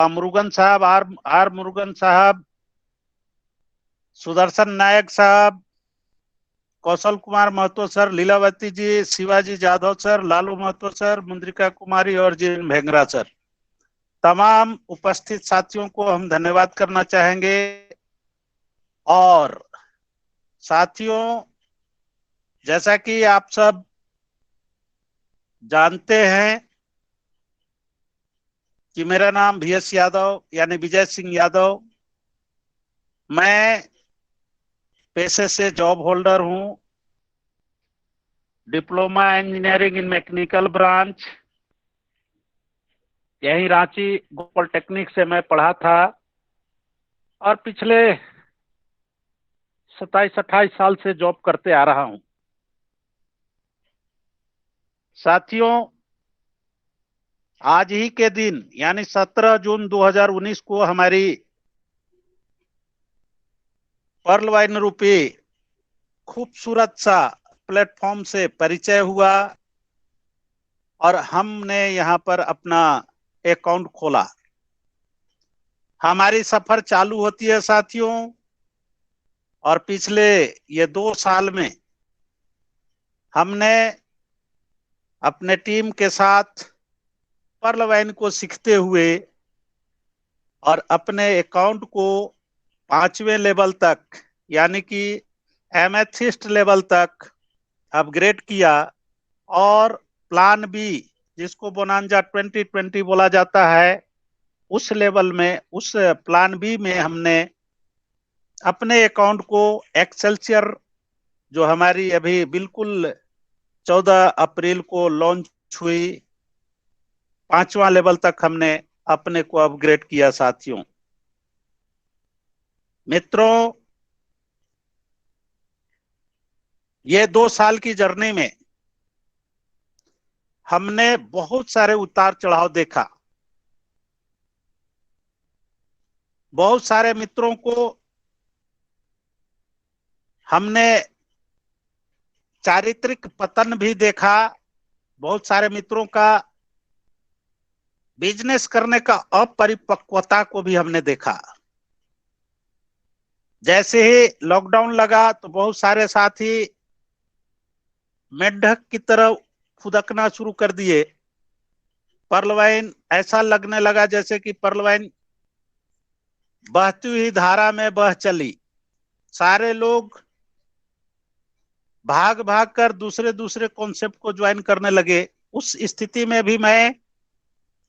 मुरुगन साहब, आर मुरुगन साहब, सुदर्शन नायक साहब, कौशल कुमार महतो सर, लीलावती जी, शिवाजी जाधव सर, लालू महतो सर, मुद्रिका कुमारी और जिन भेंगरा सर, तमाम उपस्थित साथियों को हम धन्यवाद करना चाहेंगे। और साथियों, जैसा कि आप सब जानते हैं कि मेरा नाम VS यादव यानी विजय सिंह यादव, मैं पेशे से जॉब होल्डर हूं, diploma engineering in mechanical branch, यही रांची पॉलिटेक्निक से मैं पढ़ा था और पिछले 27-28 साल से जॉब करते आ रहा हूं। साथियों, आज ही के दिन यानी 17 जून 2019 को हमारी पर्ल वाइन रूपी खूबसूरत सा प्लेटफॉर्म से परिचय हुआ और हमने यहां पर अपना अकाउंट खोला। हमारी सफर चालू होती है साथियों, और पिछले ये 2 साल में हमने अपने टीम के साथ पर्ल वाइन को सीखते हुए और अपने अकाउंट को 5वें लेवल तक यानी कि एमेथिस्ट लेवल तक अपग्रेड किया और प्लान बी, जिसको बोनांजा 2020 बोला जाता है, उस लेवल में, उस प्लान बी में हमने अपने अकाउंट को एक्सेलसियर, जो हमारी अभी बिल्कुल 14 अप्रैल को लॉन्च हुई, 5वां लेवल तक हमने अपने को अपग्रेड किया। साथियों, मित्रों, ये 2 साल की जर्नी में हमने बहुत सारे उतार चढ़ाव देखा। बहुत सारे मित्रों को हमने चारित्रिक पतन भी देखा, बहुत सारे मित्रों का बिजनेस करने का अपरिपक्वता को भी हमने देखा। जैसे ही लॉकडाउन लगा तो बहुत सारे साथी मेंढक की तरह फुदकना शुरू कर दिए। पर्ल वाइन ऐसा लगने लगा जैसे कि पर्ल वाइन बहती हुई धारा में बह चली। सारे लोग भाग भाग कर दूसरे दूसरे कॉन्सेप्ट को ज्वाइन करने लगे। उस स्थिति में भी मैं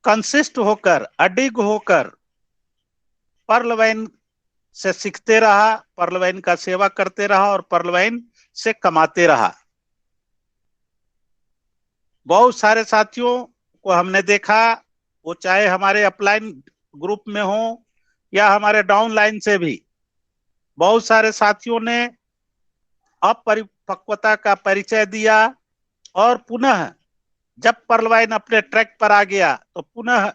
कंसिस्ट होकर, अडिग होकर पर्ल वाइन से सीखते रहा, पर्ल वाइन का सेवा करते रहा और पर्ल वाइन से कमाते रहा। बहुत सारे साथियों को हमने देखा, वो चाहे हमारे अपलाइन ग्रुप में हो या हमारे डाउनलाइन से भी, बहुत सारे साथियों ने अपरिपक्वता का परिचय दिया और पुनः जब पर्ल वाइन अपने ट्रैक पर आ गया तो पुनः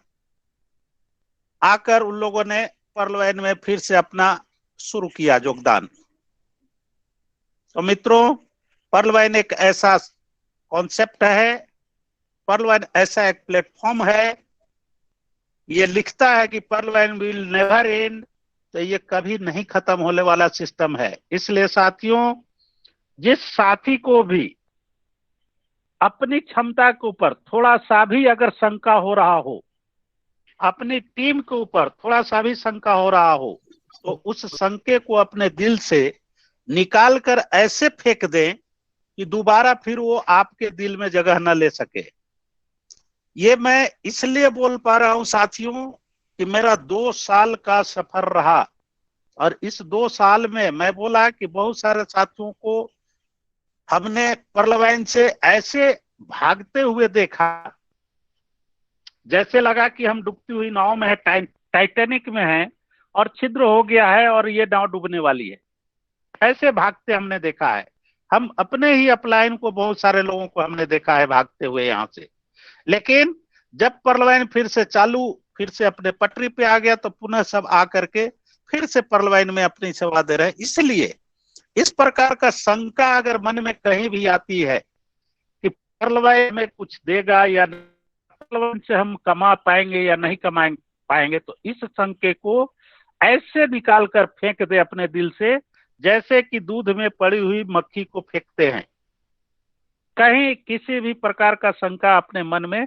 आकर उन लोगों ने पर्ल वाइन में फिर से अपना शुरू किया योगदान। तो मित्रों, पर्ल वाइन एक ऐसा कॉन्सेप्ट है, पर्ल वाइन ऐसा एक प्लेटफॉर्म है, ये लिखता है कि pearl wine will never end, तो ये कभी नहीं खत्म होने वाला सिस्टम है। इसलिए साथियों, जिस साथी को भी अपनी क्षमता के ऊपर थोड़ा सा भी अगर शंका हो रहा हो, अपनी टीम के ऊपर थोड़ा सा भी शंका हो रहा हो, तो उस शंके को अपने दिल से निकाल कर ऐसे फेंक दें कि दोबारा फिर वो आपके दिल में जगह न ले सके। ये मैं इसलिए बोल पा रहा हूं साथियों कि मेरा 2 साल का सफर रहा और इस 2 साल में मैं बोला कि बहुत सारे साथियों को हमने पर्ल वाइन से ऐसे भागते हुए देखा जैसे लगा कि हम डूबती हुई नाव में है, टाइटैनिक में है और छिद्र हो गया है और ये नाव डूबने वाली है। ऐसे भागते हमने देखा है। हम अपने ही अपलाइन को, बहुत सारे लोगों को हमने देखा है भागते हुए यहां से। लेकिन जब पर्ल वाइन फिर से चालू, फिर से अपने पटरी पे आ गया तो पुनः सब आकर के फिर से पर्ल वाइन में अपनी सेवा दे रहे। इसलिए इस प्रकार का शंका अगर मन में कहीं भी आती है कि पर्ल वाइन में कुछ देगा या पर्ल वाइन से हम कमा पाएंगे या नहीं कमा पाएंगे तो इस संख्या को ऐसे निकाल कर फेंक दे अपने दिल से, जैसे कि दूध में पड़ी हुई मक्खी को फेंकते हैं। कहीं किसी भी प्रकार का शंका अपने मन में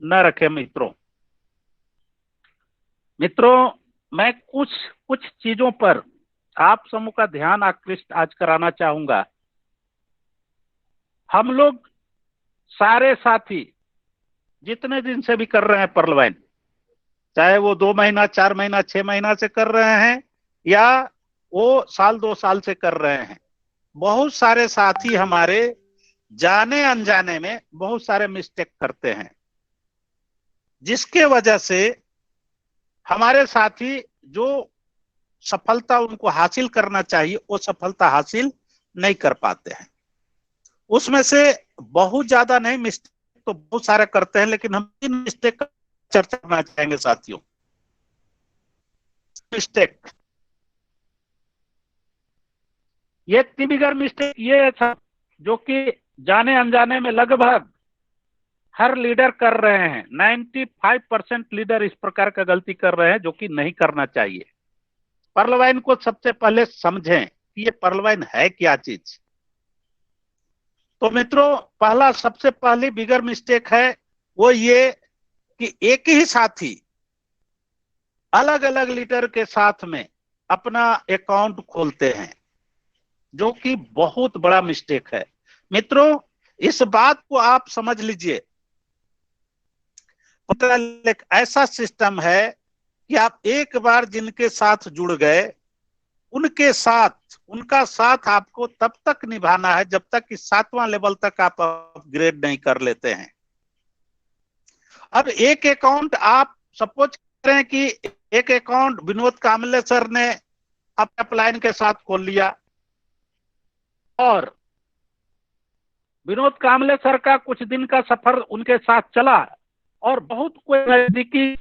न रखे मित्रों। मैं कुछ चीजों पर आप समूह का ध्यान आकृष्ट आज कराना चाहूंगा। हम लोग सारे साथी जितने दिन से भी कर रहे हैं पर्ल वाइन, चाहे वो 2 महीना, 4 महीना, 6 महीना से कर रहे हैं या वो साल 2 साल से कर रहे हैं, बहुत सारे साथी हमारे जाने अनजाने में बहुत सारे मिस्टेक करते हैं, जिसके वजह से हमारे साथी जो सफलता उनको हासिल करना चाहिए वो सफलता हासिल नहीं कर पाते हैं। उसमें से बहुत ज्यादा नहीं, मिस्टेक तो बहुत सारे करते हैं, लेकिन हम इन मिस्टेक का चर्चा करना चाहेंगे साथियों। मिस्टेक, ये 3 बिगर मिस्टेक ये था जो कि जाने अनजाने में लगभग हर लीडर कर रहे हैं। 95% लीडर इस प्रकार का गलती कर रहे हैं जो कि नहीं करना चाहिए। पर्ल वाइन को सबसे पहले समझें कि ये पर्ल वाइन है क्या चीज। तो मित्रों, पहला सबसे पहली बिगर मिस्टेक है वो ये कि एक ही साथी अलग अलग लीडर के साथ में अपना अकाउंट खोलते हैं, जो कि बहुत बड़ा मिस्टेक है। मित्रों, इस बात को आप समझ लीजिए, एक ऐसा सिस्टम है कि आप एक बार जिनके साथ जुड़ गए उनका साथ आपको तब तक निभाना है जब तक कि 7वां लेवल तक आप अपग्रेड नहीं कर लेते हैं। अब एक अकाउंट आप सपोज करें कि एक अकाउंट विनोद कामले सर ने अपने अपलाइन के साथ खोल लिया और विनोद कामले सर का कुछ दिन का सफर उनके साथ चला और बहुत कोई नजदीकी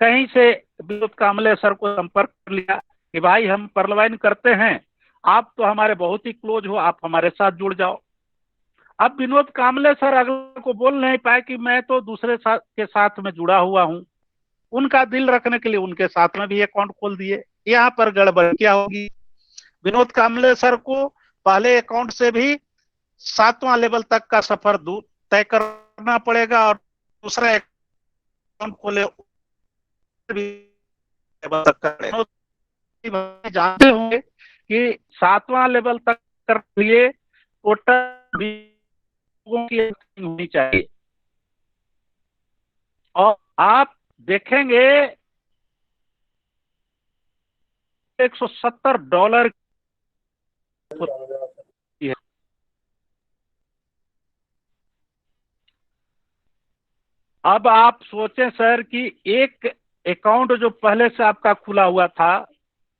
कहीं से विनोद कामले सर को संपर्क कर लिया कि भाई हम पर्ल वाइन करते हैं, आप तो हमारे बहुत ही क्लोज हो, आप हमारे साथ जुड़ जाओ। अब विनोद कामले सर अगले को बोल नहीं पाए कि मैं तो दूसरे के साथ में जुड़ा हुआ हूं। उनका दिल रखने के लिए उनके साथ में भी अकाउंट खोल दिए। यहाँ पर गड़बड़ क्या होगी? विनोद कामले सर को पहले अकाउंट से भी 7वां लेवल तक का सफर तय करना पड़ेगा और दूसरा अकाउंट खोले लेवल तक का। जानते होंगे कि 7वां लेवल तक कर लिए टोटल की होनी चाहिए और आप देखेंगे $170 है। अब आप सोचें सर कि एक अकाउंट जो पहले से आपका खुला हुआ था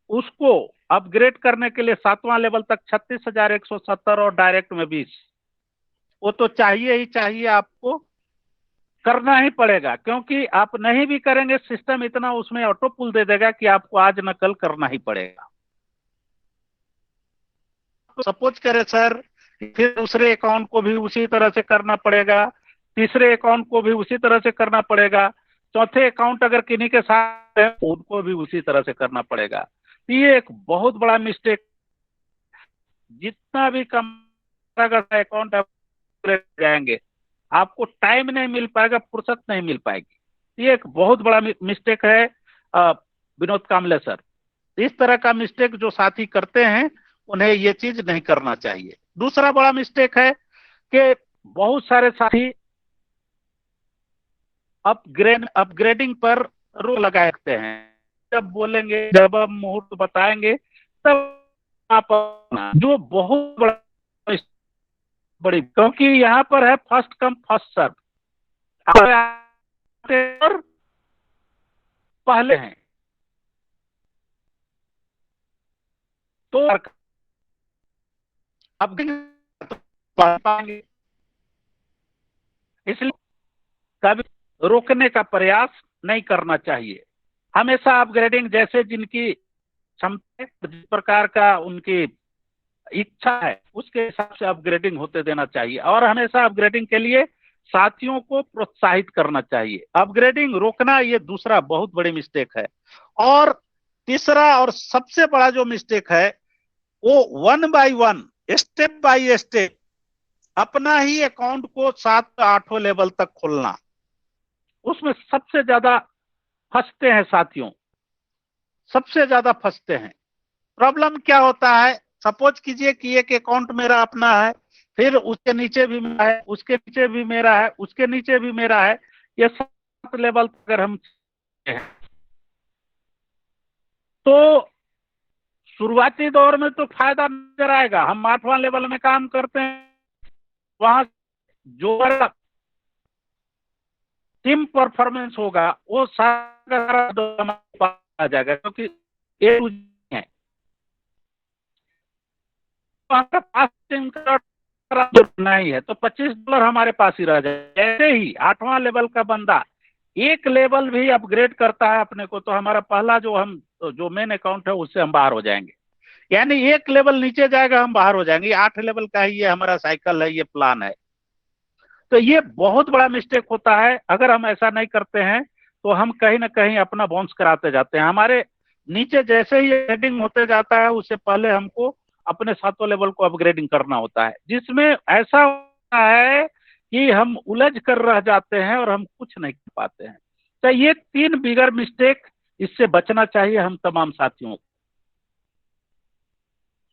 उसको अपग्रेड करने के लिए 7वां लेवल तक 36,170 और डायरेक्ट में 20, वो तो चाहिए ही चाहिए, आपको करना ही पड़ेगा, क्योंकि आप नहीं भी करेंगे सिस्टम इतना उसमें ऑटो पुल दे देगा कि आपको आज न कल करना ही पड़ेगा। तो सपोज करें सर, फिर दूसरे अकाउंट को भी उसी तरह से करना पड़ेगा, तीसरे अकाउंट को भी उसी तरह से करना पड़ेगा, चौथे अकाउंट अगर किन्हीं के साथ है उनको भी उसी तरह से करना पड़ेगा। ये एक बहुत बड़ा मिस्टेक। जितना भी कम अकाउंट जाएंगे आपको टाइम नहीं मिल पाएगा, फुर्सत नहीं मिल पाएगी। ये एक बहुत बड़ा मिस्टेक है विनोद कामले सर। इस तरह का मिस्टेक जो साथी करते हैं उन्हें ये चीज नहीं करना चाहिए। दूसरा बड़ा मिस्टेक है कि बहुत सारे साथी अपग्रेडिंग पर रोक लगाए रखते हैं। जब बोलेंगे, जब हम मुहूर्त बताएंगे तब आप, जो बहुत बड़ी, क्योंकि यहाँ पर है फर्स्ट कम फर्स्ट सर्व, पहले हैं तो अब पाएंगे, इसलिए कभी रोकने का प्रयास नहीं करना चाहिए। हमेशा अपग्रेडिंग जैसे जिनकी क्षमता, जिस प्रकार का उनकी इच्छा है उसके हिसाब से अपग्रेडिंग होते देना चाहिए और हमेशा अपग्रेडिंग के लिए साथियों को प्रोत्साहित करना चाहिए। अपग्रेडिंग रोकना ये दूसरा बहुत बड़ी मिस्टेक है। और तीसरा और सबसे बड़ा जो मिस्टेक है वो 1 by 1 स्टेप बाय स्टेप अपना ही अकाउंट को 7-8 लेवल तक खोलना, उसमें सबसे ज्यादा फंसते हैं साथियों, सबसे ज्यादा फंसते हैं। प्रॉब्लम क्या होता है, सपोज कीजिए कि एक अकाउंट मेरा अपना है, फिर उसके नीचे भी मेरा है, उसके नीचे भी मेरा है, उसके नीचे भी मेरा है, ये 7 लेवल अगर हम हैं तो शुरुआती दौर में तो फायदा नजर आएगा। हम 8वां लेवल में काम करते हैं, वहां जो टीम परफॉर्मेंस होगा वो सारा आ जाएगा, क्योंकि ए है तो हमारे पास टीम का नहीं है, तो $25 हमारे पास ही रह जाए। ऐसे ही 8वां लेवल का बंदा एक लेवल भी अपग्रेड करता है अपने को, तो हमारा पहला जो मेन अकाउंट है उससे हम बाहर हो जाएंगे। यानी एक लेवल नीचे जाएगा, हम बाहर हो जाएंगे। 8 लेवल का ही ये हमारा साइकिल है, ये प्लान है। तो ये बहुत बड़ा मिस्टेक होता है। अगर हम ऐसा नहीं करते हैं तो हम कहीं ना कहीं अपना बाउंस कराते जाते हैं। हमारे नीचे जैसे ही हेडिंग होते जाता है, उससे पहले हमको अपने 7वें लेवल को अपग्रेडिंग करना होता है, जिसमें ऐसा होता है कि हम उलझ कर रह जाते हैं और हम कुछ नहीं कर पाते हैं। तो ये 3 बिगर मिस्टेक, इससे बचना चाहिए हम तमाम साथियों को।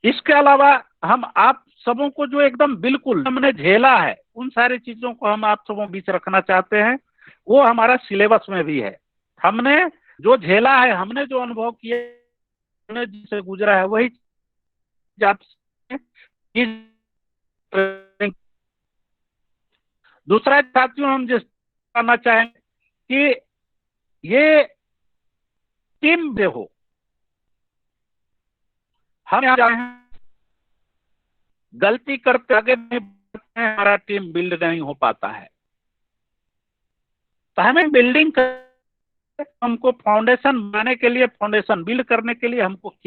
इसके अलावा हम आप सबों को जो एकदम बिल्कुल हमने झेला है, उन सारी चीजों को हम आप सबों बीच रखना चाहते हैं। वो हमारा सिलेबस में भी है। हमने जो झेला है, हमने जो अनुभव किया, हमने जिससे गुजरा है, वही दूसरा साथियों हम जिस करना चाहेंगे कि ये टीम में हो। हम यहाँ गलती करते आगे नहीं बढ़ते हैं, हमारा टीम बिल्ड नहीं हो पाता है। तो हमें बिल्डिंग हमको फाउंडेशन बनाने के लिए, फाउंडेशन बिल्ड करने के लिए हमको क्या